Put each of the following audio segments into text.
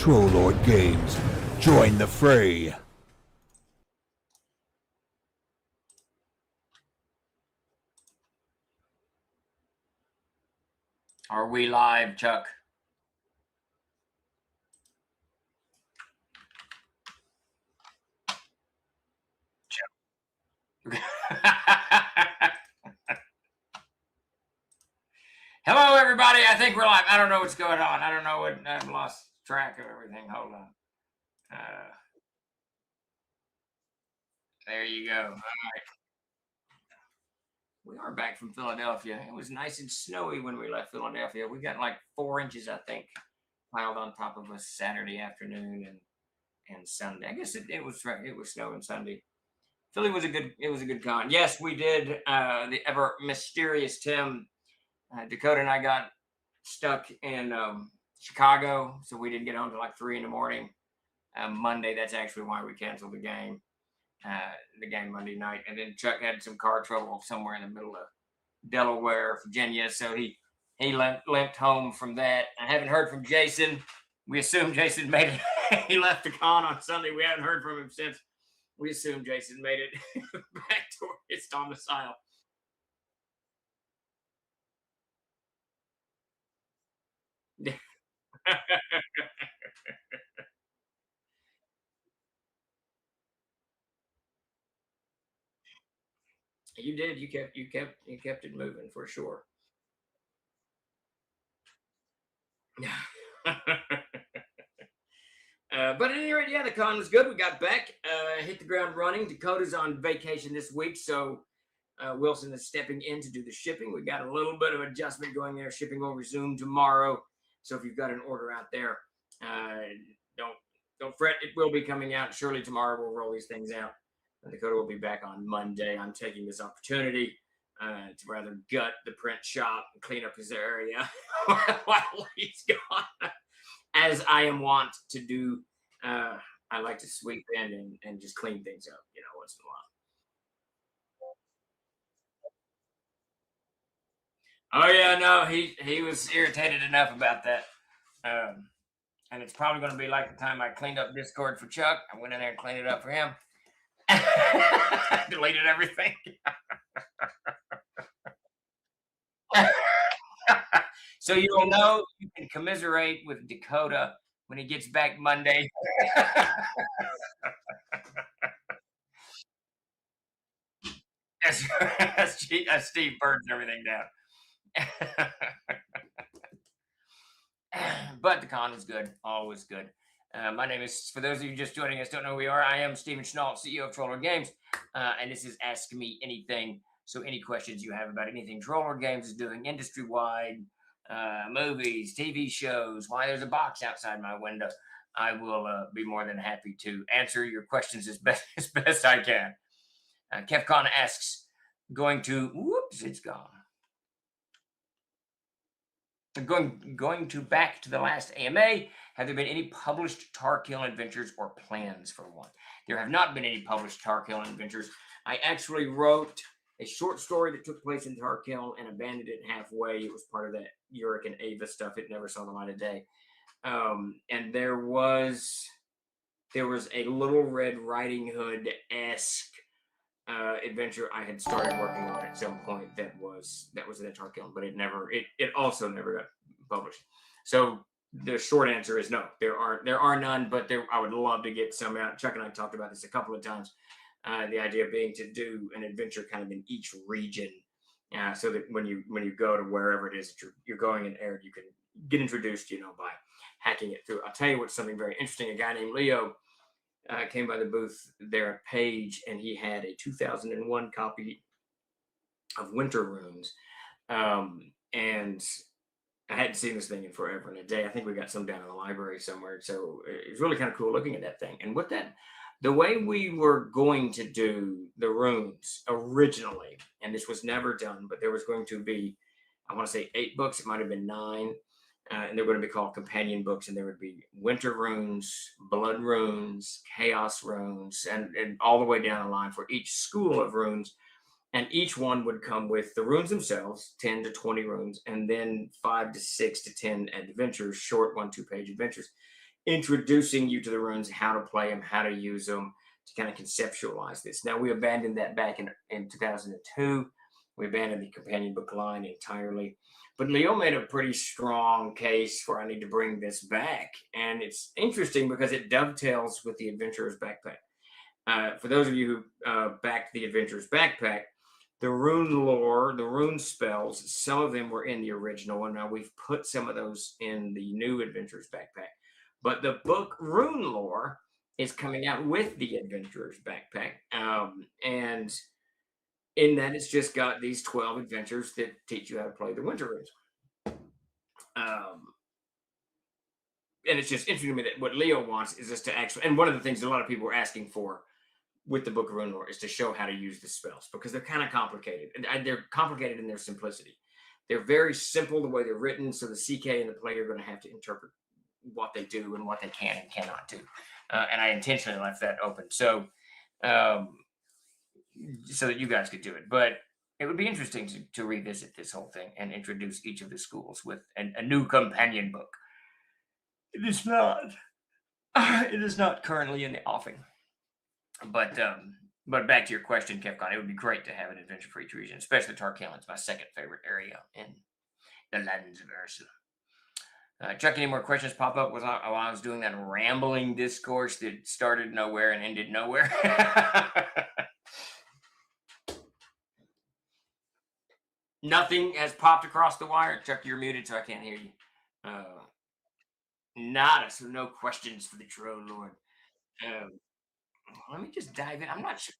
Trollord Games. Join the fray. Are we live, Chuck? Hello, everybody. I think we're live. I don't know what's going on. I don't know what. I've lost track of everything. Hold on. There you go. All right. We are back from Philadelphia. It was nice and snowy when we left Philadelphia. We got like 4 inches, I think, piled on top of us Saturday afternoon and Sunday. I guess it was snowing Sunday. Philly was a good con. Yes, we did. The ever mysterious Tim, Dakota, and I got stuck in Chicago, so we didn't get home till like 3 in the morning. Monday, that's actually why we canceled the game Monday night. And then Chuck had some car trouble somewhere in the middle of Delaware, Virginia, so he limped home from that. I haven't heard from Jason. We assume Jason made it. He left the con on Sunday. We haven't heard from him since. We assume Jason made it back to his domicile. You did. You kept it moving for sure. But at any rate, yeah, the con was good. We got back, hit the ground running. Dakota's on vacation this week, so Wilson is stepping in to do the shipping. We got a little bit of adjustment going there, shipping over Zoom tomorrow. So if you've got an order out there, don't fret. It will be coming out. Surely tomorrow we'll roll these things out. And Dakota will be back on Monday. I'm taking this opportunity to rather gut the print shop and clean up his area while he's gone, as I am wont to do. I like to sweep in and just clean things up, once in a while. Oh yeah, no, he was irritated enough about that. And it's probably going to be like the time I cleaned up Discord for Chuck. I went in there and cleaned it up for him. Deleted everything. So you'll know you can commiserate with Dakota when he gets back Monday. as Steve burns everything down. But the con was good, always good. My name is, for those of you just joining us, don't know who we are, I am Steven Chenault, CEO of Trollord Games, and this is Ask Me Anything. So any questions you have about anything Trollord Games is doing industry-wide, movies, TV shows, why there's a box outside my window, I will be more than happy to answer your questions as best I can. KevCon asks, it's gone. Going to back to the last AMA, have there been any published Tarkill adventures or plans for one? There have not been any published Tarkill adventures. I actually wrote a short story that took place in Tarkill and abandoned it halfway. It was part of that Uric and Ava stuff. It never saw the light of day. And there was a Little Red Riding Hood-esque adventure I had started working on at some point that was in the Tarkill, but it also never got published. So the short answer is no, there are none, but I would love to get some out. Chuck and I talked about this a couple of times. The idea being to do an adventure kind of in each region, so that when you go to wherever it is that you're going in Aihrde, you can get introduced, by hacking it through. I'll tell you what's something very interesting. A guy named Leo came by the booth there at Page, and he had a 2001 copy of Winter Runes, and I hadn't seen this thing in forever and a day. I think we got some down in the library somewhere, so it's really kind of cool looking at that thing. And the way we were going to do the runes originally, and this was never done, but there was going to be, I want to say 8 books, it might have been 9, and they're going to be called companion books, and there would be Winter Runes, Blood Runes, Chaos Runes, and all the way down the line for each school of runes. And each one would come with the runes themselves, 10 to 20 runes, and then 5 to 6 to 10 adventures, short 1-2 page adventures. introducing you to the runes, how to play them, how to use them, to kind of conceptualize this. Now, we abandoned that back in 2002. We abandoned the companion book line entirely. But Leo made a pretty strong case for I need to bring this back. And it's interesting because it dovetails with the Adventurer's Backpack. For those of you who backed the Adventurer's Backpack, the rune lore, the rune spells, some of them were in the original, and now we've put some of those in the new Adventurer's Backpack. But the book Rune Lore is coming out with the Adventurer's Backpack. And in that, it's just got these 12 adventures that teach you how to play the Winter Runes. And it's just interesting to me that what Leo wants is just to actually, and one of the things a lot of people are asking for with the Book of Rune Lore is to show how to use the spells because they're kind of complicated. And they're complicated in their simplicity. They're very simple the way they're written, so the CK and the player are going to have to interpret what they do and what they can and cannot do. And I intentionally left that open so that you guys could do it. But it would be interesting to revisit this whole thing and introduce each of the schools with a new companion book. It is not. It is not currently in the offing. But back to your question, Kefcon, it would be great to have an adventure for each region, especially Tarkaleon's my second favorite area in the lands of Ursula. Chuck, any more questions pop up while I was doing that rambling discourse that started nowhere and ended nowhere? Nothing has popped across the wire. Chuck, you're muted, so I can't hear you. Nada, so no questions for the True Lord. Let me just dive in. I'm not sure.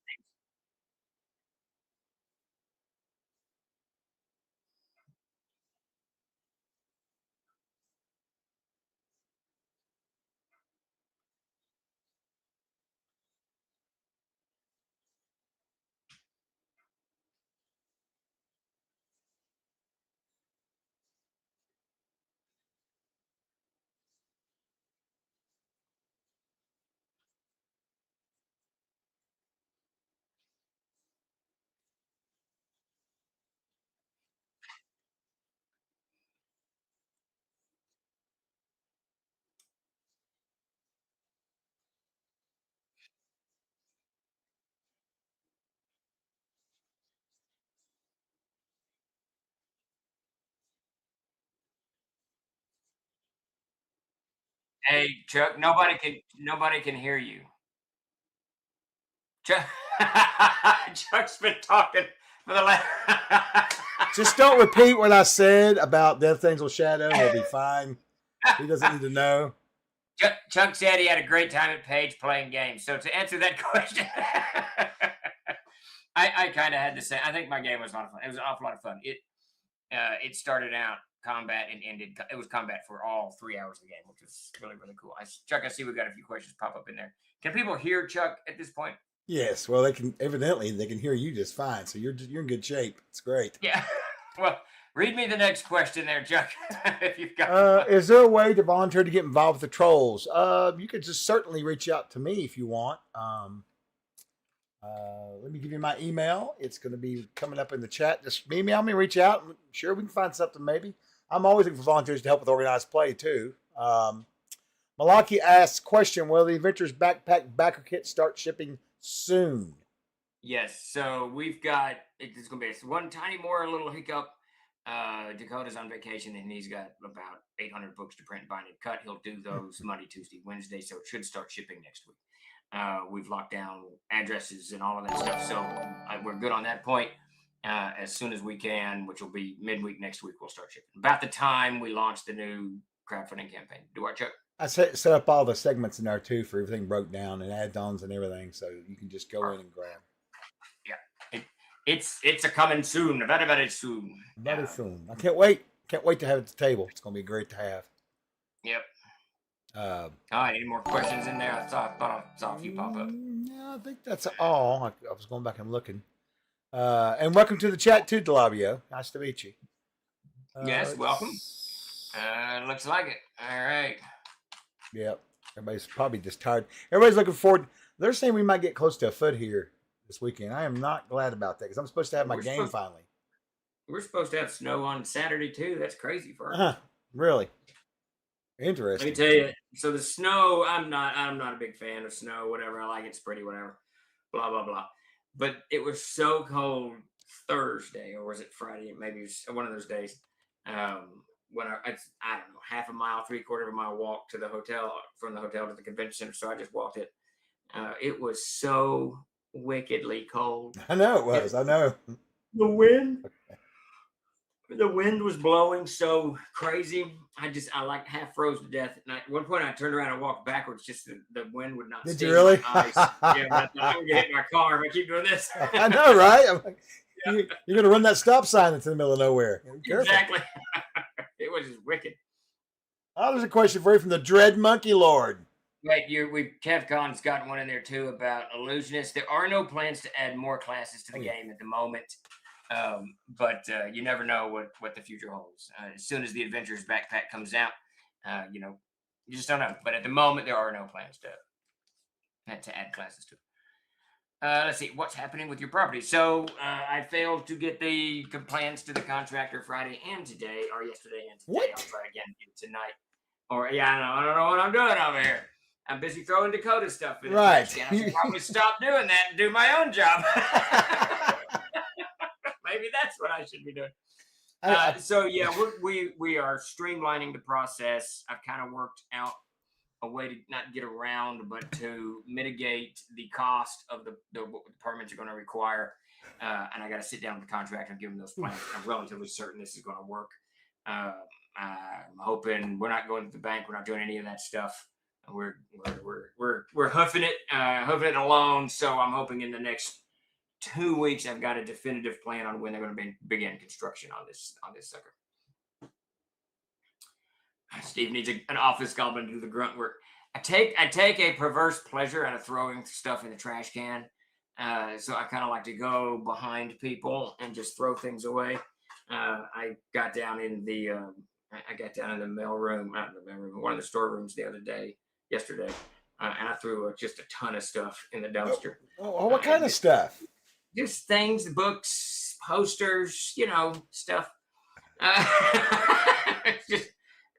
Hey, Chuck, nobody can hear you. Chuck, Chuck's been talking for the last. Just don't repeat what I said about Death Angel Shadow. He'll be fine. He doesn't need to know. Chuck said he had a great time at Page playing games. So to answer that question, I kind of had the same. I think my game was a lot of fun. It was an awful lot of fun. It started out combat and ended. It was combat for all 3 hours of the game, which was really, really cool. Chuck, I see we got a few questions pop up in there. Can people hear Chuck at this point? Yes, well, they can hear you just fine. So you're in good shape. It's great. Yeah. Well, read me the next question there, Chuck. If you've got. Is there a way to volunteer to get involved with the trolls? You could just certainly reach out to me if you want. Let me give you my email. It's going to be coming up in the chat. Just email me, reach out. I'm sure we can find something maybe. I'm always looking for volunteers to help with organized play too. Malaki asks, question, will the Adventurer's Backpack backer kit start shipping soon? Yes, so we've got, it's going to be one tiny more little hiccup. Dakota's on vacation and he's got about 800 books to print, bind, and cut. He'll do those Monday, Tuesday, Wednesday, so it should start shipping next week. We've locked down addresses and all of that stuff, so we're good on that point. As soon as we can, which will be midweek next week, we'll start shipping. About the time we launch the new crowdfunding campaign. Do I, Chuck? I set up all the segments in there too for everything broke down and add-ons and everything, so you can just go in and grab. Yeah, it's a coming soon, very soon. Very soon. I can't wait. Can't wait to have it at the table. It's going to be great to have. Yep. All right, any more questions in there? I thought I saw a few pop up. Yeah, I think that's all. I was going back and looking. And welcome to the chat too, Delabio. Nice to meet you. Yes, welcome. Looks like it. All right. Yep. Everybody's probably just tired. Everybody's looking forward. They're saying we might get close to a foot here this weekend. I am not glad about that because I'm supposed to have my game finally. We're supposed to have snow on Saturday too. That's crazy for us. Really? Let Interesting. me tell you. So the snow, I'm not a big fan of snow. Whatever, I like it's pretty. Whatever, blah blah blah. But it was so cold Thursday, or was it Friday? Maybe it was one of those days. When I don't know, half a mile, 3/4 of a mile walk to the hotel, from the hotel to the convention center. So I just walked it. It was so wickedly cold. I know it was. I know. The wind the wind was blowing so crazy. I like half froze to death. And at one point, I turned around and walked backwards. Just the wind would not Did sting you really? my eyes. Yeah, but I thought I'm gonna get hit my car if I keep doing this. I know, right? I'm like, you're gonna run that stop sign into the middle of nowhere. Careful. Exactly. It was just wicked. Oh, there's a question for you from the Dread Monkey Lord. Right, KevCon's got one in there too about illusionists. There are no plans to add more classes to the game at the moment. But you never know what the future holds. As soon as the Adventurers backpack comes out, you just don't know. But at the moment, there are no plans to add classes to it. Let's see what's happening with your property. So I failed to get the plans to the contractor Friday and today, or yesterday and today. What? I'll try again tonight. Or I don't know what I'm doing over here. I'm busy throwing Dakota stuff in the Right. trash can. I should probably stop doing that and do my own job. Maybe that's what I should be doing. So yeah, we are streamlining the process. I've kind of worked out a way to not get around, but to mitigate the cost of what the permits are going to require. And I got to sit down with the contractor and give them those plans. I'm relatively certain this is going to work. I'm hoping we're not going to the bank. We're not doing any of that stuff. We're hoofing it alone. So I'm hoping in the next 2 weeks I've got a definitive plan on when they're going to begin construction on this sucker. Steve needs an office goblin to do the grunt work. I take a perverse pleasure out of throwing stuff in the trash can. So I kind of like to go behind people and just throw things away. I got down in the mail room, not in the mail room, one of the storerooms yesterday, and I threw just a ton of stuff in the dumpster. What kind of stuff? Just things, books, posters, stuff.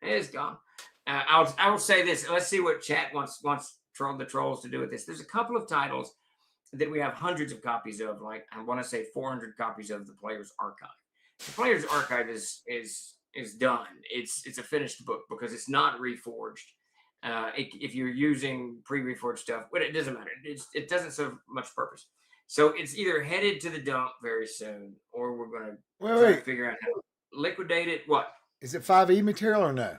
It's gone. I will say this. Let's see what chat wants the trolls to do with this. There's a couple of titles that we have hundreds of copies of. Like I want to say 400 copies of the Player's Archive. The Player's Archive is done. It's a finished book because it's not reforged. If you're using pre-reforged stuff, but it doesn't matter. It doesn't serve much purpose. So it's either headed to the dump very soon, or we're going to try to figure out how to liquidate it. What? Is it 5e material or no?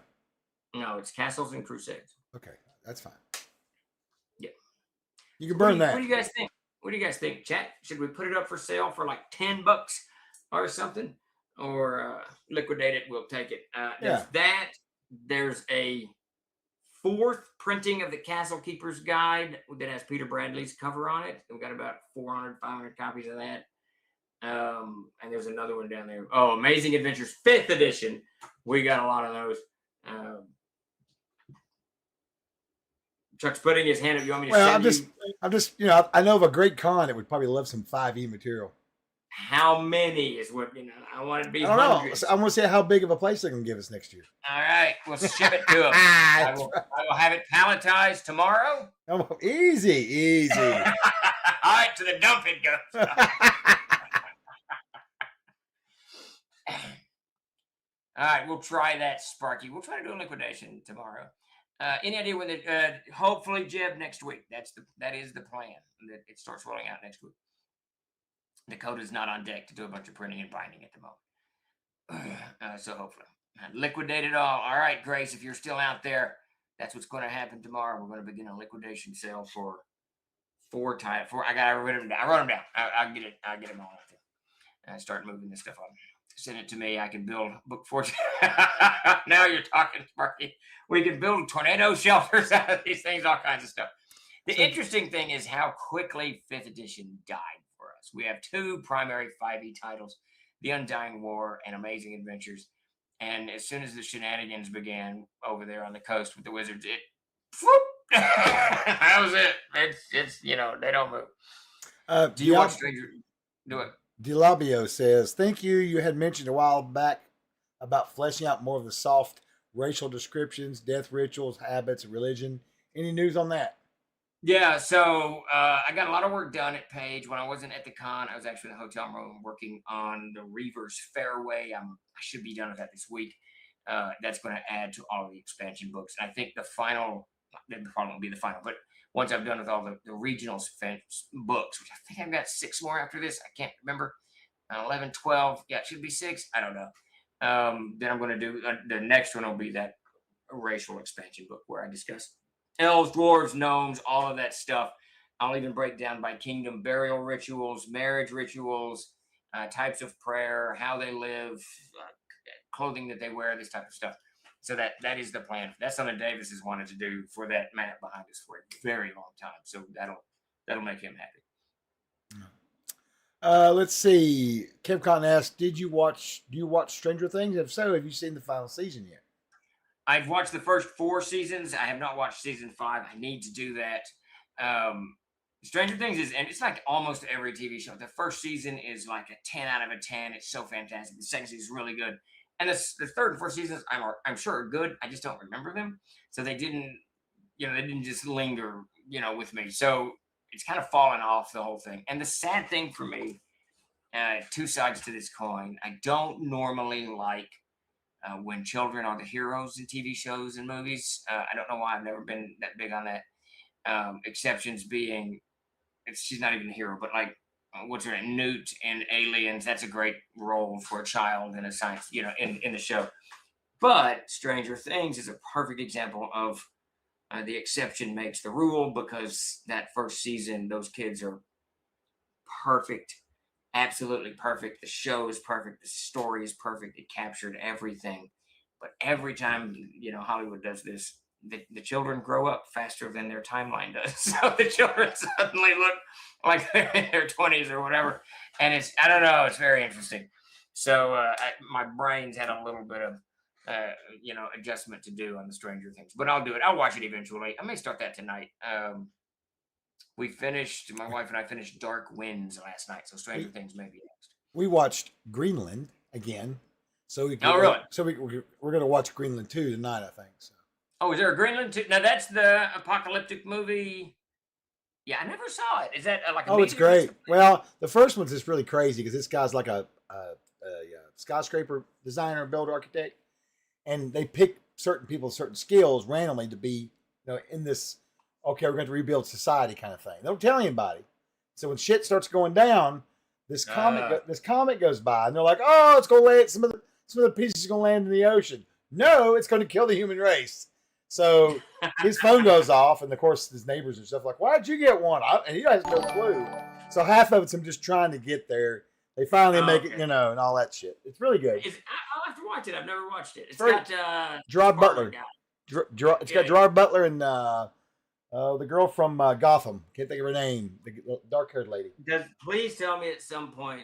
No, it's Castles and Crusades. Okay, that's fine. Yeah. You can burn that. What do you guys think? What do you guys think, chat? Should we put it up for sale for like $10 or something? Or liquidate it, we'll take it. There's a 4th printing of the Castle Keeper's Guide that has Peter Bradley's cover on it. We've got about 400, 500 copies of that. And there's another one down there. Oh, Amazing Adventures 5th edition. We got a lot of those. Chuck's putting his hand up. You want me to send I'm just, I know of a great con that would probably love some 5e material. How many is what, I want it to be I don't know. hundreds. I want to see how big of a place they're going to give us next year. All right. We'll ship it to them. I will have it palletized tomorrow. Oh, easy. All right. To the dump it goes. All right. We'll try that, Sparky. We'll try to do a liquidation tomorrow. Any idea when hopefully, Jeb, next week. That is the plan. That it starts rolling out next week. Dakota's not on deck to do a bunch of printing and binding at the moment. So hopefully. Liquidate it all. All right, Grace, if you're still out there, that's what's going to happen tomorrow. We're going to begin a liquidation sale for 4 titles. I got to write them down. I wrote them down. I'll get them all out there. And start moving this stuff on. Send it to me. I can build book 4. Now you're talking, Sparky. We can build tornado shelters out of these things, all kinds of stuff. The interesting thing is how quickly 5th edition died for us. We have 2 primary 5e titles, The Undying War and Amazing Adventures. And as soon as the shenanigans began over there on the coast with the wizards, that was it. It's they don't move. Do you want Stranger? Do it. Delabio says, thank you. You had mentioned a while back about fleshing out more of the soft racial descriptions, death rituals, habits, religion. Any news on that? Yeah, so I got a lot of work done at Page. When I wasn't at the con, I was actually in the hotel room working on the Reaver's Fairway. I should be done with that this week. That's going to add to all of the expansion books. And I think the final won't be the final, but once I'm done with all the regional books, which I think I've got 6 more after this. I can't remember. 11, 12. Yeah, it should be 6. I don't know. Then I'm going to do the next one will be that racial expansion book where I discuss elves, dwarves, gnomes, all of that stuff. I'll even break down by kingdom burial rituals, marriage rituals, types of prayer, how they live, clothing that they wear, this type of stuff. So that is the plan. That's something Davis has wanted to do for that map behind us for a very long time. So that'll make him happy. Let's see. KevCon asked, Do you watch Stranger Things? If so, have you seen the final season yet? I've watched the first 4 seasons. I have not watched season 5. I need to do that. Stranger Things and it's like almost every TV show. The first season is like a 10 out of a 10. It's so fantastic. The second season is really good. And the third and fourth seasons, I'm sure are good. I just don't remember them. So they didn't just linger, with me. So it's kind of fallen off the whole thing. And the sad thing for me, 2 sides to this coin. I don't normally like when children are the heroes in TV shows and movies. I don't know why. I've never been that big on that. Exceptions being, she's not even a hero, but like, what's her name? Newt in Aliens. That's a great role for a child in a science, in the show. But Stranger Things is a perfect example of the exception makes the rule, because that first season, those kids are perfect. Absolutely perfect. The show is perfect. The story is perfect. It captured everything. But every time, Hollywood does this, the children grow up faster than their timeline does. So the children suddenly look like they're in their 20s or whatever. And I don't know, it's very interesting. So my brain's had a little bit of, adjustment to do on the Stranger Things. But I'll do it. I'll watch it eventually. I may start that tonight. My wife and I finished Dark Winds last night, so Stranger Things may be next. We watched Greenland again, so we really? So we're going to watch Greenland 2 tonight, I think. So. Oh, is there a Greenland 2? Now that's the apocalyptic movie. Yeah, I never saw it. Is that like a? Oh, it's great. Well, the first one's just really crazy because this guy's like a skyscraper designer, builder, architect, and they pick certain people, certain skills randomly to be, in this. Okay, we're going to rebuild society kind of thing. They don't tell anybody. So when shit starts going down, this comet goes by, and they're like, "Oh, it's going to land. Some of the pieces are going to land in the ocean." No, it's going to kill the human race. So his phone goes off, and of course his neighbors and stuff like, "Why did you get one?" And he has no clue. So half of it's him just trying to get there. They finally make it, and all that shit. It's really good. I'll have to watch it. I've never watched it. It's got Gerard Butler. It's got Gerard Butler and the girl from Gotham. Can't think of her name. The dark-haired lady. Please tell me at some point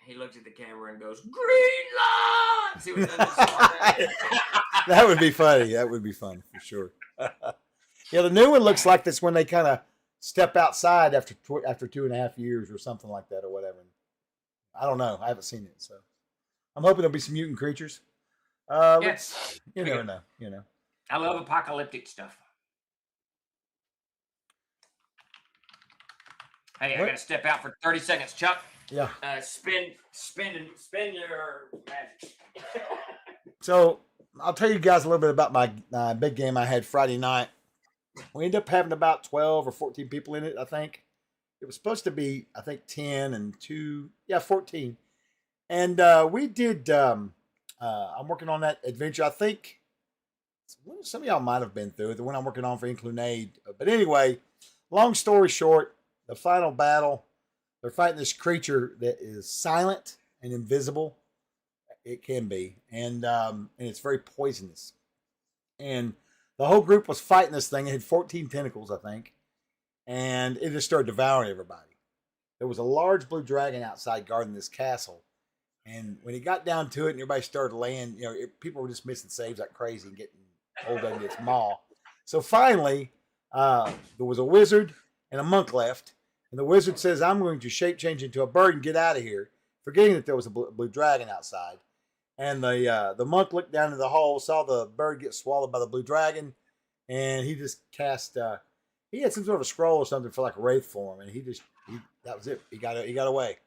he looks at the camera and goes, "Greenland!" See what That would be funny. That would be fun for sure. Yeah, the new one looks like this when they kind of step outside after 2.5 years or something like that or whatever. I don't know. I haven't seen it, so I'm hoping there'll be some mutant creatures. Yes, you never know. I love apocalyptic stuff. Hey, I got to step out for 30 seconds, Chuck. Yeah. Spin your magic. So I'll tell you guys a little bit about my big game I had Friday night. We ended up having about 12 or 14 people in it, I think. It was supposed to be, I think, 10 and 2. Yeah, 14. And we did, I'm working on that adventure. I think some of y'all might have been through it, the one I'm working on for Inclunade. But anyway, long story short, the final battle, they're fighting this creature that is silent and invisible. It can be. And it's very poisonous. And the whole group was fighting this thing. It had 14 tentacles, I think. And it just started devouring everybody. There was a large blue dragon outside guarding this castle. And when it got down to it and everybody started laying, people were just missing saves like crazy and getting hold of its maw. So finally, there was a wizard and a monk left. And the wizard says, "I'm going to shape change into a bird and get out of here," forgetting that there was a blue dragon outside. And the monk looked down into the hole, saw the bird get swallowed by the blue dragon, and he just cast. He had some sort of a scroll or something for like a wraith form, and he that was it. He got away.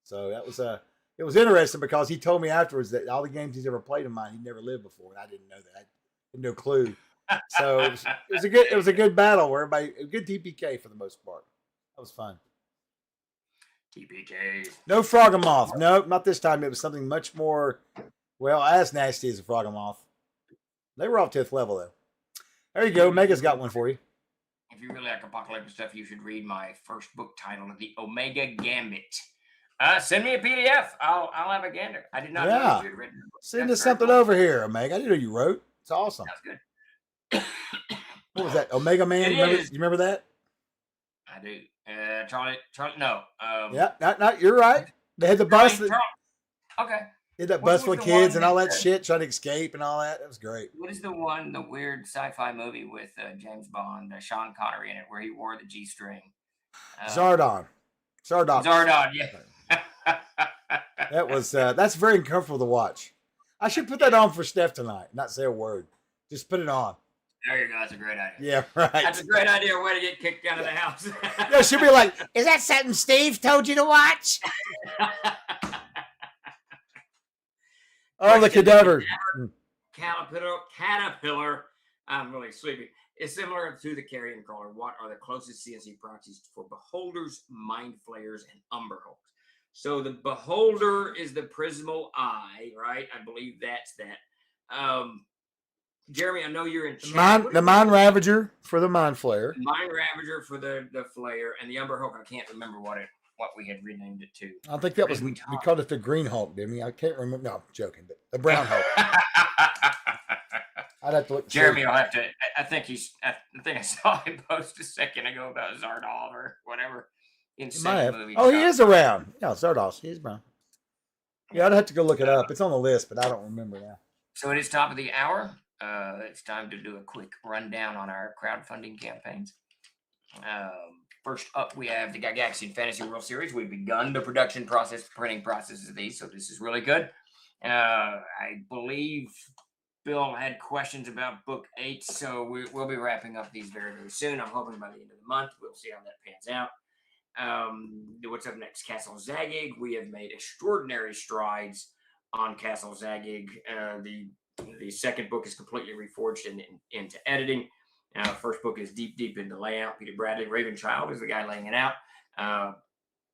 So that was it was interesting because he told me afterwards that all the games he's ever played in mine, he'd never lived before, and I didn't know that. I had no clue. So it was a good battle where everybody a good TPK for the most part. That was fun. TPK. No Froggemoth. Nope, not this time. It was something much more, well, as nasty as a Froggemoth. They were off 10th level though. There you go. Mega's got one for you. If you really like apocalyptic stuff, you should read my first book titled The Omega Gambit. Send me a PDF. I'll have a gander. I did not know you had written a book. Send us something over here, Omega. I didn't know you wrote. It's awesome. That's good. What was that? Omega Man? You remember that? I do. Charlie, no. Yeah, not you're right. They had the bus. Okay. They had that bus with kids and all that shit, trying to escape and all that. That was great. What is the weird sci-fi movie with James Bond, Sean Connery in it, where he wore the G-string? Zardon, yeah. That was that's very uncomfortable to watch. I should put that on for Steph tonight. Not say a word. Just put it on. There you go. That's a great idea. Yeah, right. That's a great idea. Way to get kicked out of the house. Yeah, she'll be like, "Is that something Steve told you to watch?" Oh, the cadaver. Caterpillar. I'm really sleepy. It's similar to the carrion crawler. What are the closest CNC proxies for beholders, mind flayers, and umberhulks? So the beholder is the prismal eye, right? I believe that's that. Jeremy, I know you're in chat. The Mind Ravager for the Mind Flayer. Mind Ravager for the Flayer, and the Umberhulk, I can't remember what we had renamed it to. I think that was we called it the Green Hulk, didn't we? I can't remember. No, I'm joking. But the Brown Hulk. I'd have to look. Jeremy will have to. I think I saw him post a second ago about Zardoz or whatever. Insane movie. Oh, he is around. Yeah, Zardoz. He's brown. Yeah, I'd have to go look it up. It's on the list, but I don't remember now. So it is top of the hour. It's time to do a quick rundown on our crowdfunding campaigns. First up, we have the Gygaxian Fantasy World Series. We've begun the production process, printing processes of these, so this is really good. I believe Bill had questions about Book 8, so we'll be wrapping up these very, very soon. I'm hoping by the end of the month. We'll see how that pans out. What's up next? Castle Zagig. We have made extraordinary strides on Castle Zagig. The second book is completely reforged into editing. First book is deep into layout. Peter Bradley, Ravenchild, is the guy laying it out.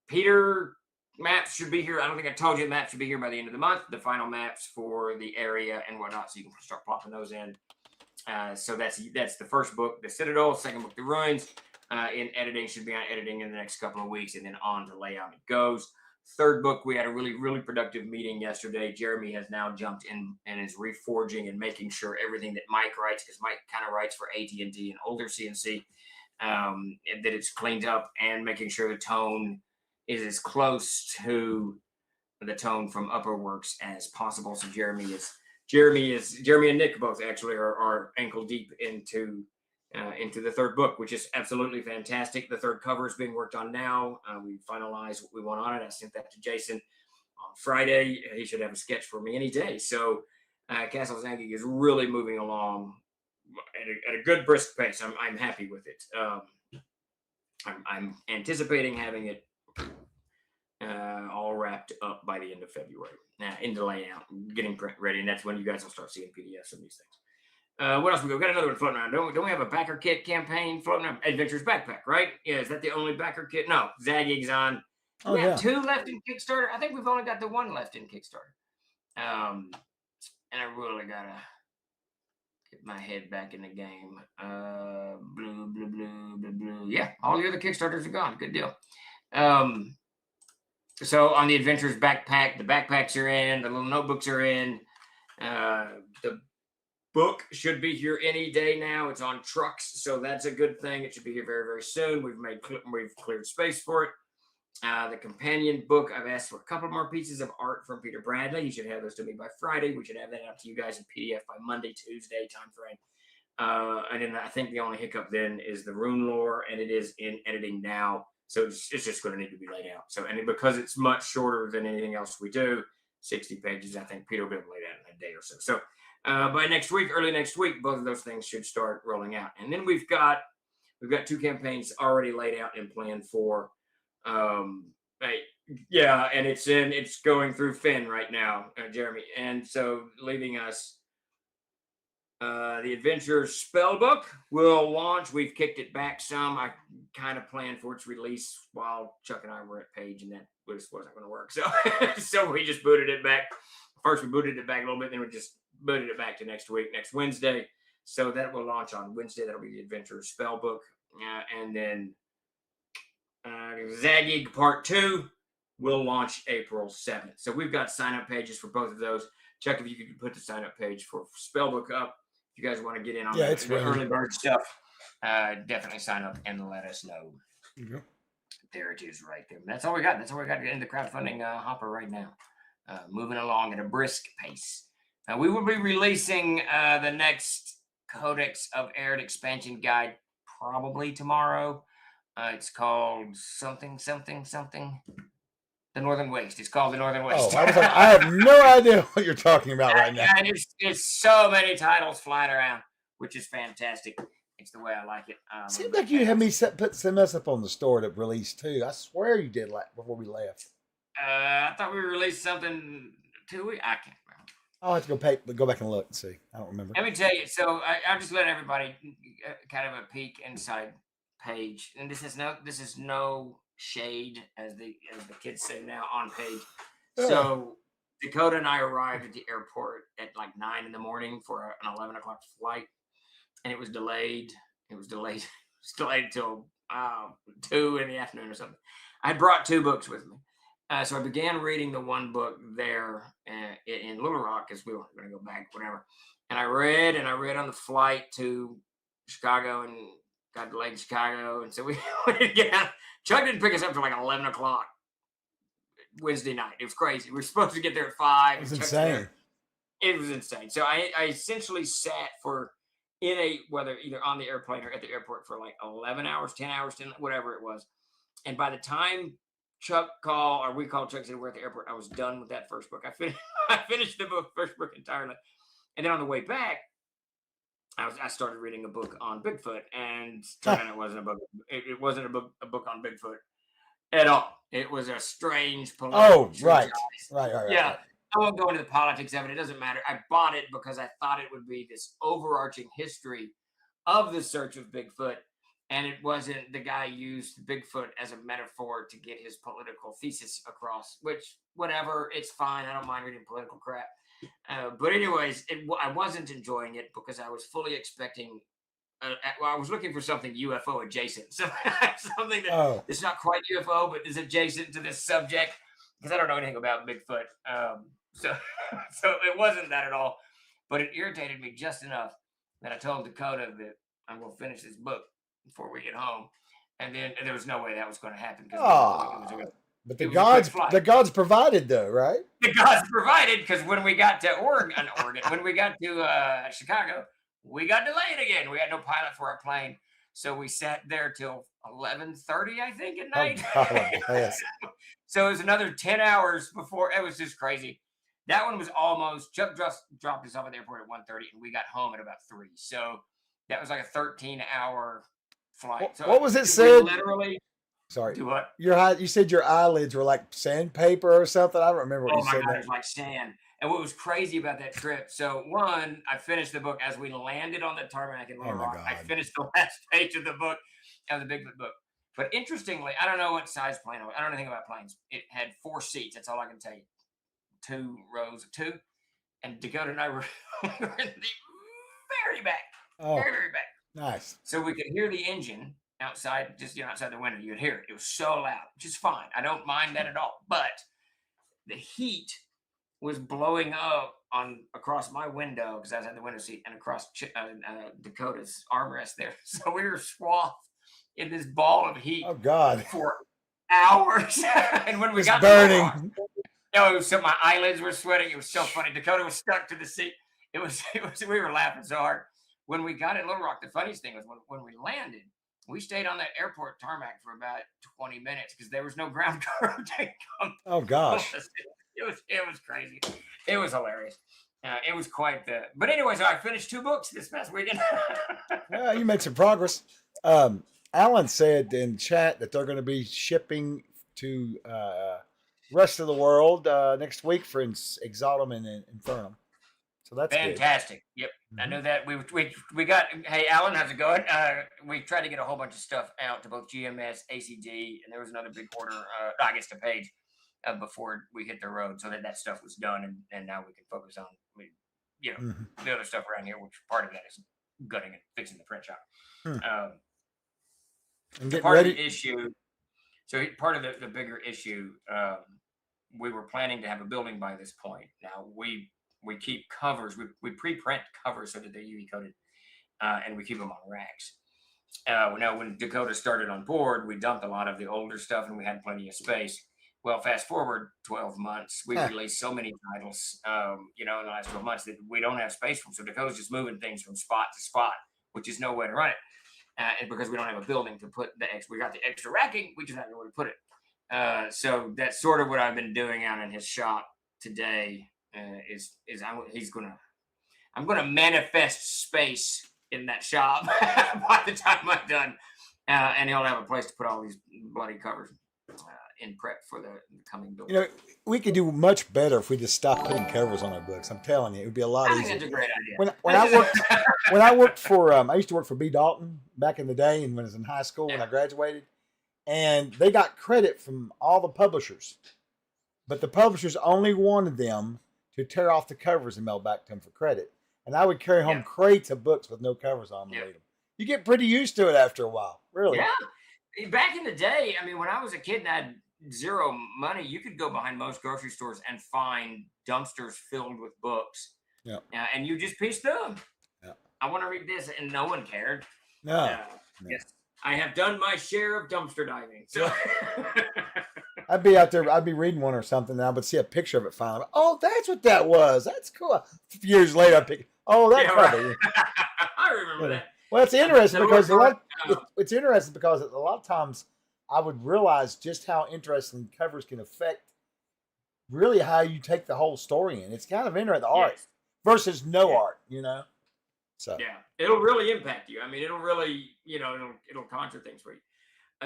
Peter, maps should be here. I don't think I told you the maps should be here by the end of the month. The final maps for the area and whatnot, so you can start plopping those in. So that's the first book, The Citadel. Second book, The Ruins. In editing, should be on editing in the next couple of weeks, and then on to layout it goes. Third book, we had a really, really productive meeting yesterday. Jeremy has now jumped in and is reforging and making sure everything that Mike writes, because Mike kind of writes for AT&T and older CNC, that it's cleaned up, and making sure the tone is as close to the tone from Upper Works as possible. So Jeremy and Nick both actually are ankle deep into the third book, which is absolutely fantastic. The third cover is being worked on now. We finalized what we want on it. I sent that to Jason on Friday. He should have a sketch for me any day. So Castle Zagig is really moving along at a good brisk pace. I'm happy with it. I'm anticipating having it all wrapped up by the end of February. Into layout, getting print ready, and that's when you guys will start seeing PDFs of these things. What else we got? We got another one floating around. Don't we have a backer kit campaign floating around? Adventures Backpack, right? Yeah, is that the only backer kit? No, Zagig's on. We have 2 left in Kickstarter. I think we've only got the 1 left in Kickstarter. And I really gotta get my head back in the game. Blue. Yeah, all the other Kickstarters are gone. Good deal. So on the Adventures Backpack, the backpacks are in, the little notebooks are in. The book should be here any day now. It's on trucks, so that's a good thing. It should be here very, very soon. We've cleared space for it. The companion book, I've asked for a couple more pieces of art from Peter Bradley. You should have those to me by Friday. We should have that out to you guys in PDF by Monday, Tuesday time frame. And then I think the only hiccup then is the rune lore, and it is in editing now. So it's just going to need to be laid out. So, and because it's much shorter than anything else we do, 60 pages. I think Peter will be able to lay that in a day or so. So by next week, early next week, both of those things should start rolling out. And then we've got 2 campaigns already laid out and planned for. Yeah, and it's going through Finn right now, Jeremy, and so leaving us. The Adventures spell book will launch. We've kicked it back some. I kind of planned for its release while Chuck and I were at Page, and that wasn't going to work. So, so we just booted it back. First, we booted it back a little bit, then we just booted it back to next Wednesday. So that will launch on Wednesday. That'll be the Adventures spell book, and then Zagig Part 2 will launch April 7th. So we've got sign-up pages for both of those. Chuck, if you could put the sign-up page for Spellbook up. If you guys want to get in on the early bird stuff, definitely sign up and let us know. Mm-hmm. There it is right there. That's all we got. That's all we got to get in the crowdfunding hopper right now. Moving along at a brisk pace. We will be releasing the next Codex of Aihrde expansion guide probably tomorrow. It's called something. The Northern Waste. It's called the Northern Waste. Oh, I have no idea what you're talking about right now. And it's so many titles flying around, which is fantastic. It's the way I like it. Seems like you had me put some us up on the store to release too. I swear you did before we left. I thought we released something 2 weeks. I can't remember. I'll have to go back and look and see. I don't remember. Let me tell you. So I'll just let everybody kind of a peek inside Page, and this is no shade, as the kids say now on Page. So Dakota and I arrived at the airport at like 9 a.m. for an 11 o'clock flight, and it was delayed. It was delayed till 2 in the afternoon or something. I brought 2 books with me, so I began reading the one book there in Little Rock, because we weren't going to go back, whatever. And I read on the flight to Chicago, and got delayed in Chicago, and so we Chuck didn't pick us up till like 11 o'clock Wednesday night. It was crazy. We were supposed to get there at 5. It was insane. It was insane. So I essentially sat whether either on the airplane or at the airport for like 11 hours, 10 hours, whatever it was. And by the time we called Chuck, said we're at the airport, I was done with that first book. I finished the first book entirely. And then on the way back, I started reading a book on Bigfoot, and it wasn't a book. It wasn't a book on Bigfoot at all. It was a strange political. Oh, right. Yeah, I won't go into the politics of it. It doesn't matter. I bought it because I thought it would be this overarching history of the search of Bigfoot, and it wasn't. The guy used Bigfoot as a metaphor to get his political thesis across. Which, whatever, it's fine. I don't mind reading political crap. But anyways, I wasn't enjoying it because I was fully expecting. I was looking for something UFO adjacent, something that's not quite UFO, but is adjacent to this subject, because I don't know anything about Bigfoot. So it wasn't that at all. But it irritated me just enough that I told Dakota that I'm going to finish this book before we get home, and then there was no way that was going to happen. But the gods provided, though, right? The gods provided, because when we got to when we got to Chicago, we got delayed again. We had no pilot for our plane, so we sat there till 11:30, I think, at night. Yes. So it was another 10 hours before. It was just crazy. That one was almost. Chuck dropped us off at the airport at 1:30, and we got home at about 3. So that was like a 13-hour flight. So what was it said? Literally. Sorry. Do what? You said your eyelids were like sandpaper or something. I don't remember what you said. Oh my God, it was like sand. And what was crazy about that trip? So one, I finished the book as we landed on the tarmac in Little Rock. I finished the last page of the book, of the Bigfoot book. But interestingly, I don't know what size plane it was. I don't know anything about planes. It had 4 seats. That's all I can tell you. 2 rows of 2. And Dakota and I were in the very back. Very, very back. Nice. So we could hear the engine outside, just outside the window. You could hear it. It was so loud, which is fine. I don't mind that at all. But the heat was blowing up across my window, because I was in the window seat, and across Dakota's armrest there. So we were swathed in this ball of heat. Oh God! For hours. And when we got burning. So my eyelids were sweating. It was so funny. Dakota was stuck to the seat. It was. We were laughing so hard. When we got in Little Rock, the funniest thing was when we landed, we stayed on that airport tarmac for about 20 minutes because there was no ground crew to come. Oh gosh! was crazy. It was hilarious. It was quite the. But anyway, so I finished 2 books this past weekend. Yeah, you made some progress. Alan said in chat that they're going to be shipping to rest of the world next week for Exaltum and Infernum. So that's Fantastic. Yep. good. I know that we got. Hey, Alan, how's it going? We tried to get a whole bunch of stuff out to both GMS, ACD, and there was another big order. I guess to Page before we hit the road, so that stuff was done, and now we can focus on the other stuff around here, which part of that is gutting and fixing the print shop. And part of the issue. So part of the bigger issue, we were planning to have a building by this point. Now we keep covers. We pre-print covers so that they're UV coated, and we keep them on racks. Now, when Dakota started on board, we dumped a lot of the older stuff, and we had plenty of space. Well, fast forward 12 months, we released so many titles, in the last 12 months that we don't have space for them. So Dakota's just moving things from spot to spot, which is no way to run it. And because we don't have a building to put we got the extra racking, we just have nowhere to put it. So that's sort of what I've been doing out in his shop today. I'm gonna manifest space in that shop by the time I'm done, and he'll have a place to put all these bloody covers in prep for the coming building. We could do much better if we just stopped putting covers on our books. I'm telling you, it would be a lot easier. That's a great idea. When I worked for, I used to work for B. Dalton back in the day, and when I was in high school, when I graduated, and they got credit from all the publishers, but the publishers only wanted them to tear off the covers and mail back to them for credit. And I would carry home crates of books with no covers on them and read them. You get pretty used to it after a while, really. Yeah. Back in the day, I mean, when I was a kid and I had zero money, you could go behind most grocery stores and find dumpsters filled with books. Yeah. And you just piece through them. Yeah. I want to read this, and no one cared. No. Yes. I have done my share of dumpster diving. So I'd be out there, I'd be reading one or something, and I would see a picture of it finally. Oh, that's what that was. That's cool. Years later, I pick. Oh, that cover. Right. I remember that. Well, it's interesting because it's interesting because a lot of times I would realize just how interesting covers can affect really how you take the whole story in. It's kind of interesting, the art versus no art, So it'll really impact you. I mean, it'll really, it'll conjure things for you.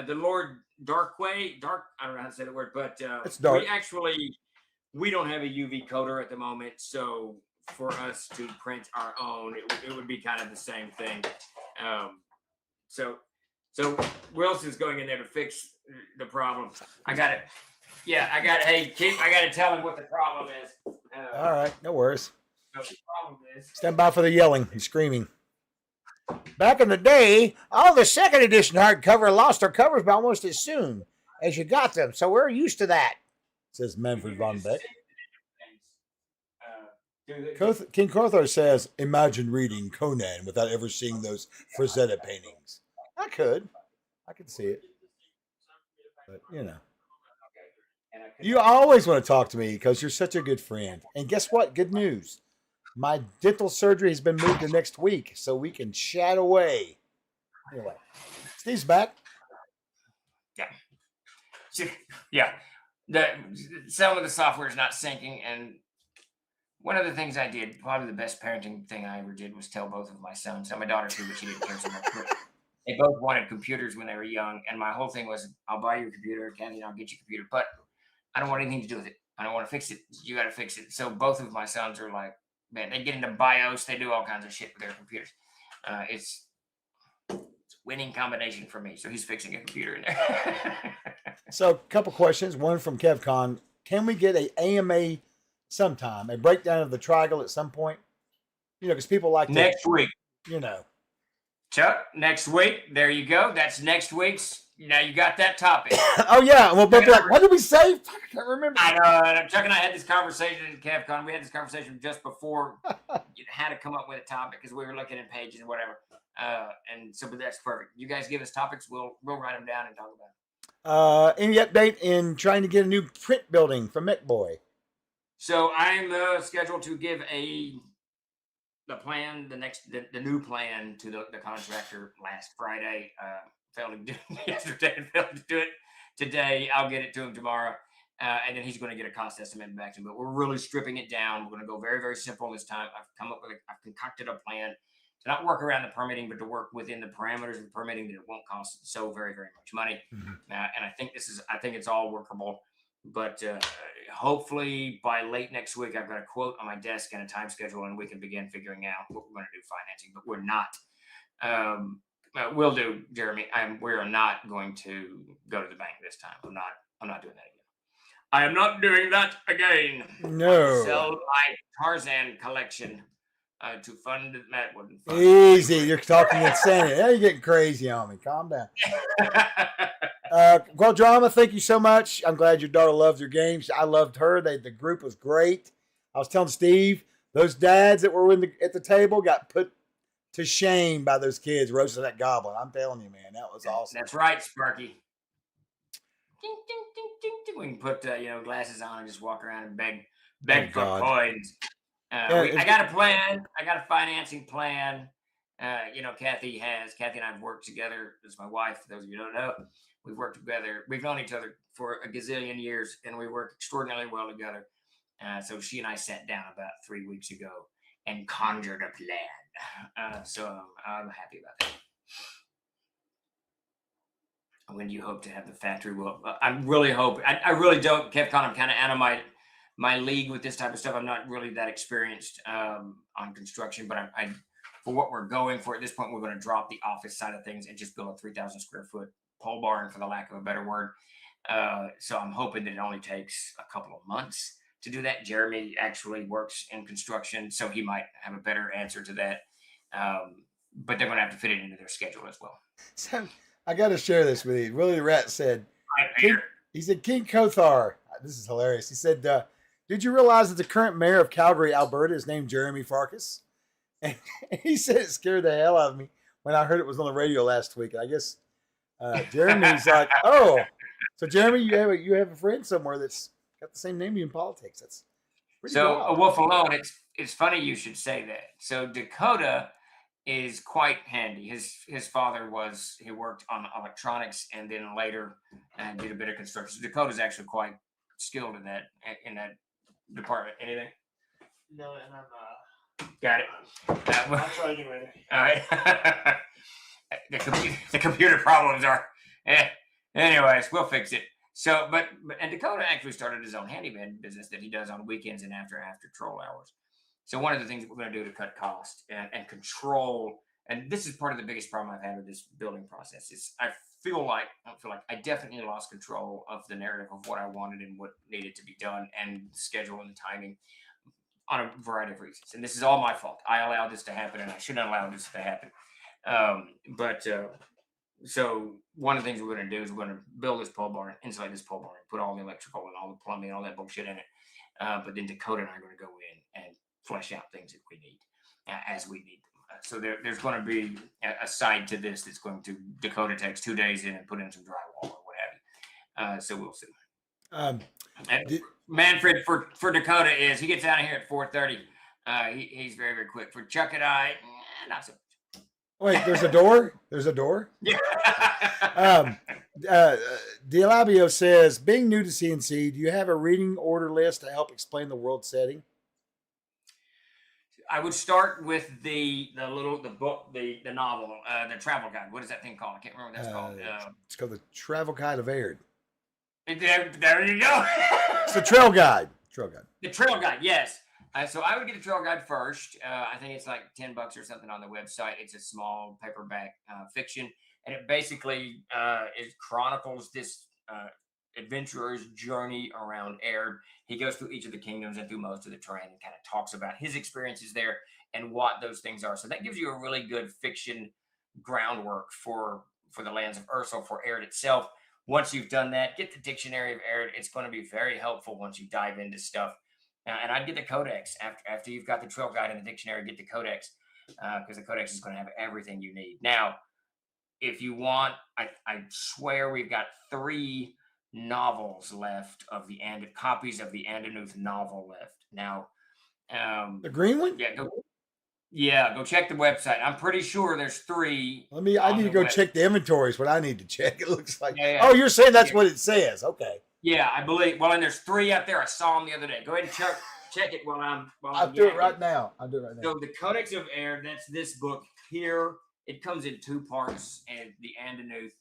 The Lord Darkway, I don't know how to say the word, but it's dark. We don't have a UV coater at the moment, so for us to print our own, it would be kind of the same thing. So Wilson's going in there to fix the problem. I got it. Yeah, I got it. Hey, Keith, I got to tell him what the problem is. All right, no worries. So the problem is. Stand by for the yelling and screaming. Back in the day, all the second edition hardcover lost their covers by almost as soon as you got them, so we're used to that, says Manfred von Beck. King Carthor says, imagine reading Conan without ever seeing those Frazetta paintings. I could see it. But, you always want to talk to me because you're such a good friend. And guess what? Good news. My dental surgery has been moved to next week, so we can chat away. Anyway, Steve's back. Yeah. Some of the software is not syncing, and one of the things I did, probably the best parenting thing I ever did, was tell both of my sons. And my daughter too, but she didn't care so much. They both wanted computers when they were young, and my whole thing was, I'll buy you a computer, Candy, and I'll get you a computer, but I don't want anything to do with it. I don't want to fix it. You got to fix it. So both of my sons are like, man, they get into BIOS. They do all kinds of shit with their computers. It's a winning combination for me. So he's fixing a computer in there. So a couple questions. One from KevCon. Can we get a AMA sometime, a breakdown of the Triangle at some point? Because people like next week. Chuck, next week. There you go. That's next week's. Now you got that topic. Oh yeah. Well, but like, what did we say? I can't remember. I know. Chuck and I had this conversation in CavCon. We had this conversation just before you had to come up with a topic because we were looking at pages and whatever. And so, but that's perfect. You guys give us topics. We'll write them down and talk about them. Any update in trying to get a new print building for McBoy? So I'm scheduled to give the new plan to the contractor last Friday. Failed to do it yesterday and failed to do it today. I'll get it to him tomorrow. and then he's going to get a cost estimate back to him. But we're really stripping it down. We're going to go very, very simple this time. I've concocted a plan to not work around the permitting, but to work within the parameters of the permitting that it won't cost so very, very much money. And I think it's all workable. But hopefully by late next week, I've got a quote on my desk and a time schedule, and we can begin figuring out what we're going to do financing. But we're not. We'll do, Jeremy. We are not going to go to the bank this time. I'm not doing that again. I am not doing that again. No. Sell my Tarzan collection to fund that one. Easy. You're talking insanity. Now you're getting crazy on me. Calm down. Well, Drama, thank you so much. I'm glad your daughter loves your games. I loved her. The group was great. I was telling Steve, those dads that were at the table got put to shame by those kids roasting that goblin. I'm telling you, man, that was awesome. That's right, Sparky. Ding, ding, ding, ding, ding. We can put glasses on and just walk around and beg for coins. I got a plan. I got a financing plan. Kathy and I have worked together. This is my wife. For those of you who don't know, we've worked together. We've known each other for a gazillion years, and we work extraordinarily well together. So she and I sat down about 3 weeks ago and conjured a plan. So I'm happy about that. When do you hope to have the factory? Well, I really hope. I really don't. KevCon, I'm kind of out of my league with this type of stuff. I'm not really that experienced on construction, but I for what we're going for at this point, we're going to drop the office side of things and just build a 3,000 square foot pole barn, for the lack of a better word. So I'm hoping that it only takes a couple of months to do that. Jeremy actually works in construction, so he might have a better answer to that. But they're going to have to fit it into their schedule as well. So I got to share this with you. Willie the Rat said, he said, King Kothar, this is hilarious. He said, did you realize that the current mayor of Calgary, Alberta, is named Jeremy Farkas? And he said it scared the hell out of me when I heard it was on the radio last week. And I guess Jeremy's like, oh, so Jeremy, you have a friend somewhere that's got the same name you in politics. That's pretty wild. A wolf alone. It's funny you should say that. So Dakota is quite handy. His father worked on electronics and then later did a bit of construction. So Dakota's actually quite skilled in that department. Anything? No, and I'm got it. I'll try anyway. All right. the computer problems are. Anyways, we'll fix it. So, and Dakota actually started his own handyman business that he does on weekends and after troll hours. So one of the things that we're going to do to cut cost and control, and this is part of the biggest problem I've had with this building process, is I feel like I definitely lost control of the narrative of what I wanted and what needed to be done, and the schedule and the timing on a variety of reasons. And this is all my fault. I allowed this to happen, and I shouldn't allow this to happen. So one of the things we're going to do is we're going to build this pole barn, insulate this pole barn, put all the electrical and all the plumbing and all that bullshit in it. But then Dakota and I are going to go in and flesh out things that we need as we need them. So there's going to be a side to this that's going to, Dakota takes 2 days in and put in some drywall or what have you. So we'll see. Manfred for Dakota is, he gets out of here at 4:30. He's very, very quick. For Chuck and I, not so much. Wait, there's a door? There's a door? Yeah. Dialabio says, being new to CNC, do you have a reading order list to help explain the world setting? I would start with the book, the novel, the travel guide. What is that thing called? I can't remember what that's called. It's called the Travel Guide of Aihrde. There you go. It's the Trail Guide. The Trail Guide, yes. So I would get the Trail Guide first. I think it's like $10 or something on the website. It's a small paperback fiction, and it basically it chronicles this adventurer's journey around Aihrde. He goes through each of the kingdoms and through most of the terrain and kind of talks about his experiences there and what those things are. So that gives you a really good fiction groundwork for the lands of Ursul, for Aihrde itself. Once you've done that, get the Dictionary of Aihrde. It's going to be very helpful once you dive into stuff. And I'd get the Codex after you've got the Trail Guide and the Dictionary. Get the Codex because the Codex is going to have everything you need. Now, if you want, I swear we've got 3 novels left of copies of the Andanuth novel left. Now, the green one? Go check the website. I'm pretty sure there's 3. I need to go check the inventories. What I need to check. It looks like. Yeah. Oh, you're saying that's what it says. Okay. Yeah, I believe. Well, and there's 3 out there. I saw them the other day. Go ahead and check it while I'm I'll do it yakking. right now. I'll do it right now. So the Codex of Aihrde, that's this book here. It comes in 2 parts, and the Andanuth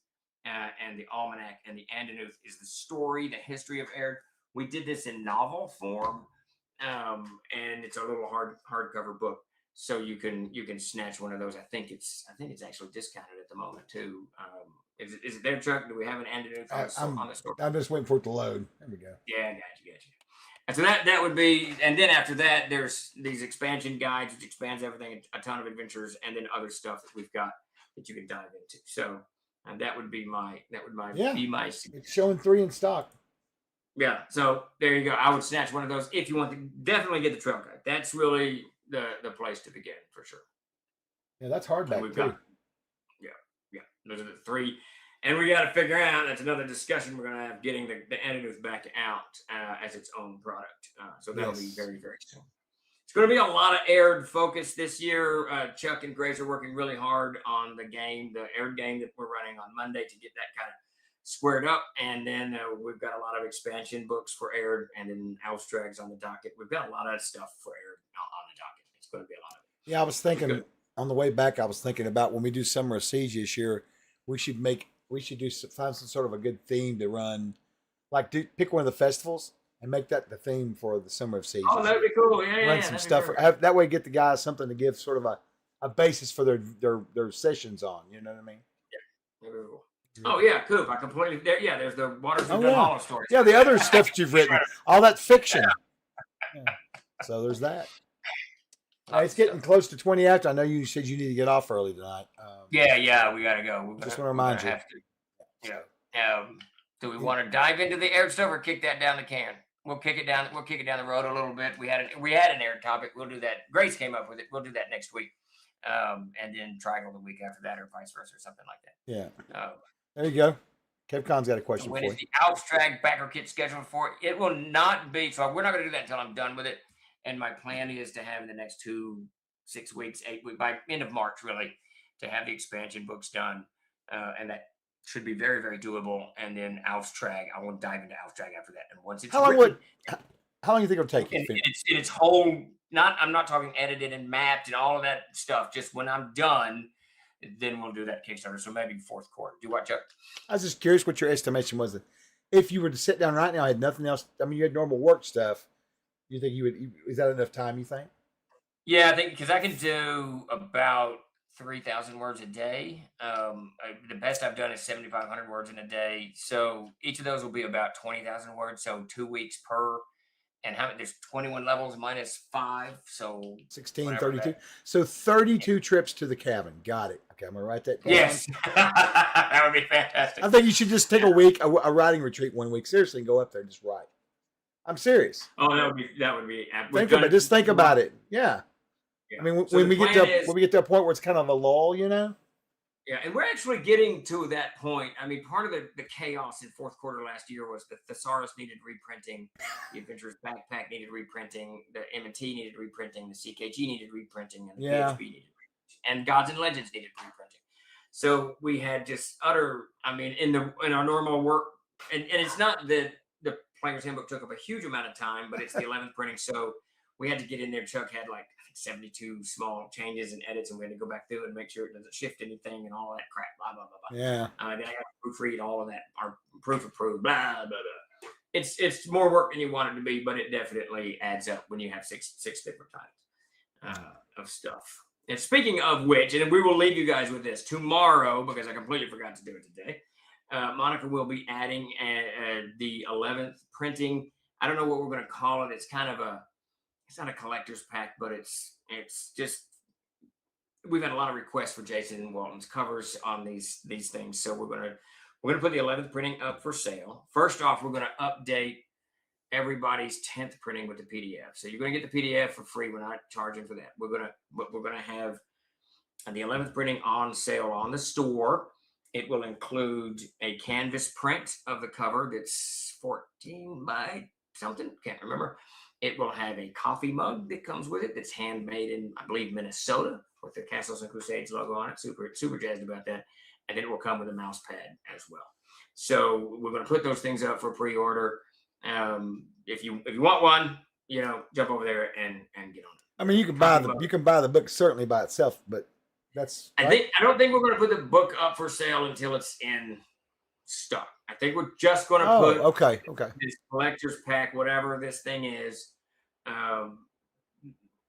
and the Almanac. And the Andanuth is the story, the history of Aihrde. We did this in novel form, and it's a little hardcover book. So you can snatch one of those. I think it's actually discounted at the moment too. Is it there, Chuck? Do we have an Andanuth on the store? I'm just waiting for it to load. There we go. Yeah, gotcha. And so that would be, and then after that, there's these expansion guides, which expands everything, a ton of adventures, and then other stuff that we've got that you can dive into. So that would be my It's showing 3 in stock. yeah. So there you go. I would snatch one of those if you want to. Definitely get the trail guide. That's really the place to begin for sure. Yeah, that's hardback too. Yeah. Those are the 3. And we got to figure out, that's another discussion we're going to have, getting the Andanuth back out as its own product. So that'll be very, very soon. It's going to be a lot of Aihrde focus this year. Chuck and Grace are working really hard on the game, the Aihrde game that we're running on Monday, to get that kind of squared up. And then we've got a lot of expansion books for Aihrde, and then Alstrag's on the docket. We've got a lot of stuff for Aihrde on the docket. It's going to be a lot of it. Yeah, I was thinking on the way back, I was thinking about when we do Summer of Siege this year, we should find some sort of a good theme to run, like pick one of the festivals and make that the theme for the Summer of Siege. Oh, that'd be cool. Yeah, run some stuff. That way, get the guys something to give sort of a basis for their sessions on. You know what I mean? Yeah. Oh yeah, Coop. I completely. There's the Waters of Hollow stories. Yeah, the other stuff that you've written, all that fiction. Yeah. So there's that. It's getting close to 20 after. I know you said you need to get off early tonight. Yeah, we gotta go. Just want to remind you. Yeah. Do we want to dive into the Aihrde stuff or kick that down the can? We'll kick it down the road a little bit. We had an Aihrde topic. We'll do that. Grace came up with it. We'll do that next week, and then Triangle the week after that, or vice versa, or something like that. Yeah. There you go. KevCon's got a question for you. When is the Alstrag backer kit scheduled for? It will not be. So we're not going to do that until I'm done with it. And my plan is to have in the next 6 weeks, 8 weeks, by end of March, really, to have the expansion books done. And that should be very, very doable. And then Alstrag, I won't dive into Alstrag after that. And once it's how long do you think it'll take? It's whole. I'm not talking edited and mapped and all of that stuff. Just when I'm done, then we'll do that Kickstarter. So maybe 4th quarter. Do what, Chuck? I was just curious what your estimation was. If you were to sit down right now, had nothing else. I mean, you had normal work stuff. You think you would? Is that enough time? You think? Yeah, I think because I can do about 3,000 words a day. The best I've done is 7,500 words in a day. So each of those will be about 20,000 words. So 2 weeks per. And there's 21 levels minus 5. So 16, 32. So 32 trips to the cabin. Got it. Okay, I'm gonna write that down. Yes, that would be fantastic. I think you should just take a week, a writing retreat 1 week. Seriously, and go up there and just write. I'm serious. Oh, that would be. Just think about it. Yeah. I mean, when we get to a point where it's kind of a lull, you know. Yeah, and we're actually getting to that point. I mean, part of the chaos in 4th quarter last year was the Thesaurus needed reprinting, the Adventurer's Backpack needed reprinting, the M&T needed reprinting, the CKG needed reprinting, and the PHB needed reprinting, and Gods and Legends needed reprinting. So we had just utter. I mean, in our normal work, and it's not that the Player's Handbook took up a huge amount of time, but it's the 11th printing, so we had to get in there. Chuck had like 72 small changes and edits, and we had to go back through and make sure it doesn't shift anything and all that crap. Blah blah blah blah. Yeah. Then I got to proofread all of that, or proof approved. Blah blah blah. It's more work than you want it to be, but it definitely adds up when you have six different types of stuff. And speaking of which, and we will leave you guys with this tomorrow because I completely forgot to do it today. Monica will be adding the 11th printing. I don't know what we're going to call it. It's kind of it's not a collector's pack, but it's just, we've had a lot of requests for Jason and Walton's covers on these things. So we're going to put the 11th printing up for sale. First off, we're going to update everybody's 10th printing with the PDF. So you're going to get the PDF for free. We're not charging for that. We're going to have the 11th printing on sale on the store. It will include a canvas print of the cover that's 14 by something, can't remember. It will have a coffee mug that comes with it that's handmade in, I believe, Minnesota with the Castles and Crusades logo on it. Super jazzed about that. and then it will come with a mouse pad as well. So we're going to put those things up for pre-order. If you want one, jump over there and get on it. I mean, you can buy the book certainly by itself, but that's. Right? I don't think we're going to put the book up for sale until it's in stock. I think we're just going to put okay. this collector's pack, whatever this thing is,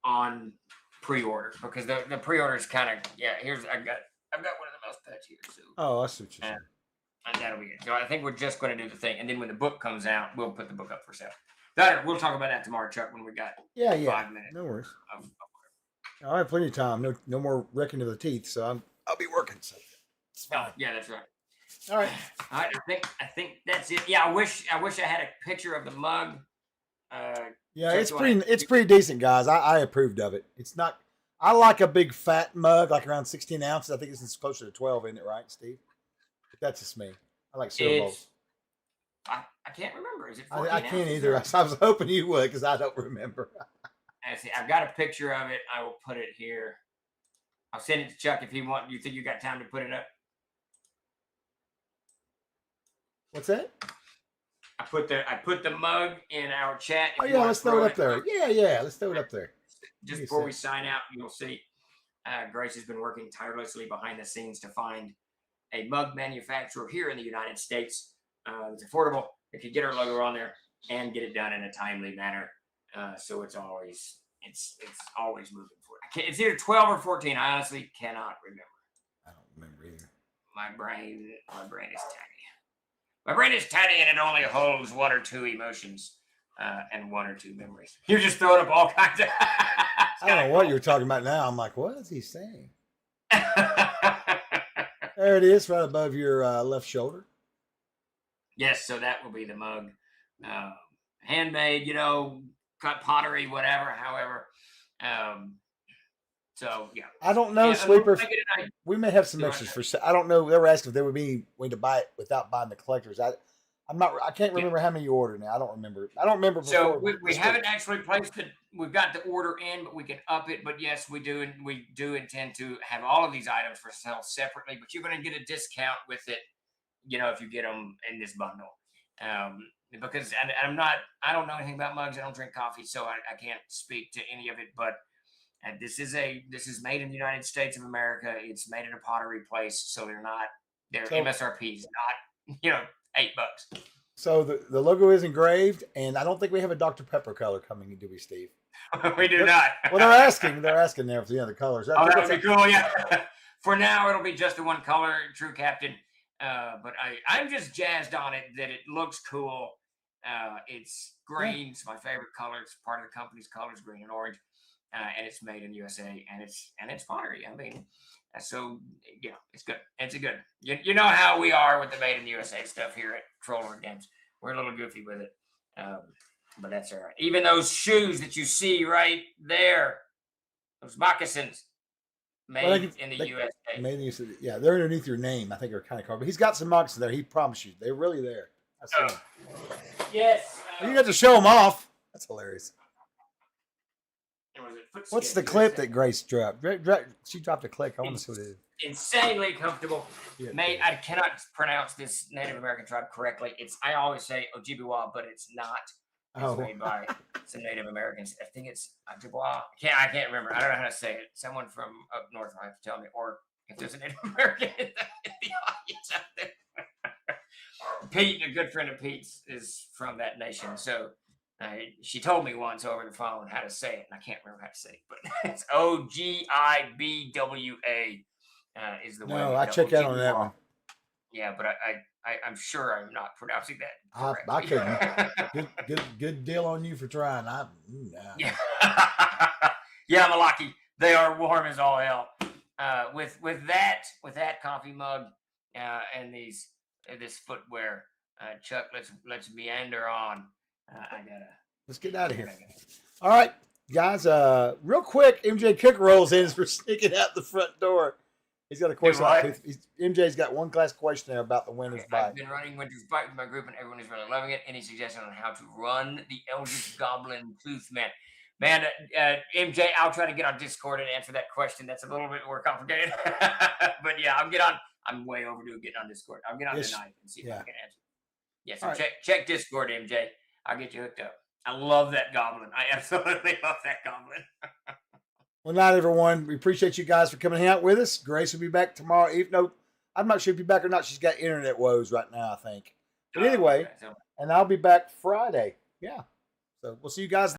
on pre-order, because the pre-order is kind of I've got one of the mouse pads here. So that's what you're saying. And that'll be it. So I think we're just going to do the thing, and then when the book comes out, we'll put the book up for sale. We'll talk about that tomorrow, Chuck, when we got 5 minutes. No worries. I have plenty of time. No more wrecking of the teeth, so I'll be working. So it's fine. Yeah, that's right. All right. I think that's it. Yeah, I wish I had a picture of the mug. It's pretty decent, guys. I approved of it. It's not. I like a big fat mug, like around 16 ounces. I think it's closer to 12, isn't it, right, Steve? But that's just me. I like cereal bowls. I can't remember. Is it 14 I can't either. I was hoping you would, because I don't remember. I see. I've got a picture of it. I will put it here. I'll send it to Chuck if you want. You think you got time to put it up? What's that? I put the mug in our chat. Oh yeah, let's throw it up there. Yeah, let's throw it up there. Just before we sign out, you'll see Grace has been working tirelessly behind the scenes to find a mug manufacturer here in the United States. It's affordable if you get our logo on there and get it done in a timely manner. So it's always moving forward. It's either 12 or 14. I honestly cannot remember. I don't remember either. My brain is tiny. My brain is tiny, and it only holds 1 or 2 emotions and 1 or 2 memories. You're just throwing up all kinds of. I don't know what you're talking about now. I'm like, what is he saying? There it is, right above your left shoulder. Yes, so that will be the mug. Handmade, cut pottery, whatever, however. So, yeah. I don't know, Sleeper. We may have some extras for sale. I don't know. They were asking if there would be way to buy it without buying the collectors. I can't remember how many you ordered now. I don't remember. Before. So we haven't actually placed it. We've got the order in, but we can up it. But yes, we do intend to have all of these items for sale separately. But you're going to get a discount with it, if you get them in this bundle. Because I don't know anything about mugs. I don't drink coffee, so I can't speak to any of it. But this is made in the United States of America. It's made at a pottery place, so their MSRP is not $8. So the logo is engraved, and I don't think we have a Dr. Pepper color coming, do we, Steve? We do not. Well, they're asking there for the other colors. That would be cool. Yeah. For now, it'll be just the one color, True Captain. But I'm just jazzed on it that it looks cool. It's green. It's my favorite color. It's part of the company's colors, green and orange. And it's made in the USA, and it's pottery. I mean, so it's good. It's a good. You know how we are with the made in the USA stuff here at Troller Games. We're a little goofy with it, but that's all right. Even those shoes that you see right there, those moccasins, made in the USA. Made in the USA. Yeah, they're underneath your name. I think they're kind of covered. But he's got some moccasins there. He promised you they're really there. I see them. Yes. You got to show them off. That's hilarious. What's the clip that Grace dropped? She dropped a clip. I want to see what it is. Insanely comfortable. Yeah, mate, I cannot pronounce this Native American tribe correctly. I always say Ojibwa, but it's not. It's made by some Native Americans. I think it's Ojibwa. I can't remember. I don't know how to say it. Someone from up north will have to tell me. Or if there's a Native American in the audience out there. Pete, a good friend of Pete's, is from that nation. So she told me once over the phone how to say it, and I can't remember how to say it, but it's Ogibwa is the way. No, I checked out on that one. Yeah, but I'm sure I'm not pronouncing that correctly. I couldn't. Good deal on you for trying. Yeah, yeah, Malaki. They are warm as all hell. With that coffee mug and this footwear, Chuck, let's meander on. Let's get out of here. All right, guys. Real quick, MJ Cook rolls in for sneaking out the front door. He's got a question. MJ's got one last question there about the Winter's Bite. I've been running Winter's Bite with my group, and everyone is really loving it. Any suggestion on how to run the Eldritch Goblin Tooth Man? Man, MJ, I'll try to get on Discord and answer that question. That's a little bit more complicated, but yeah, I'm way overdue getting on Discord. I'll get on Yes. tonight and see if Yeah. I can answer. Yeah, so All right. check Discord, MJ. I'll get you hooked up. I love that goblin. I absolutely love that goblin. Well, night, everyone. We appreciate you guys for coming out with us. Grace will be back tomorrow. Even though I'm not sure if you'll be back or not. She's got internet woes right now, I think. But anyway, Okay, so- and I'll be back Friday. Yeah. So we'll see you guys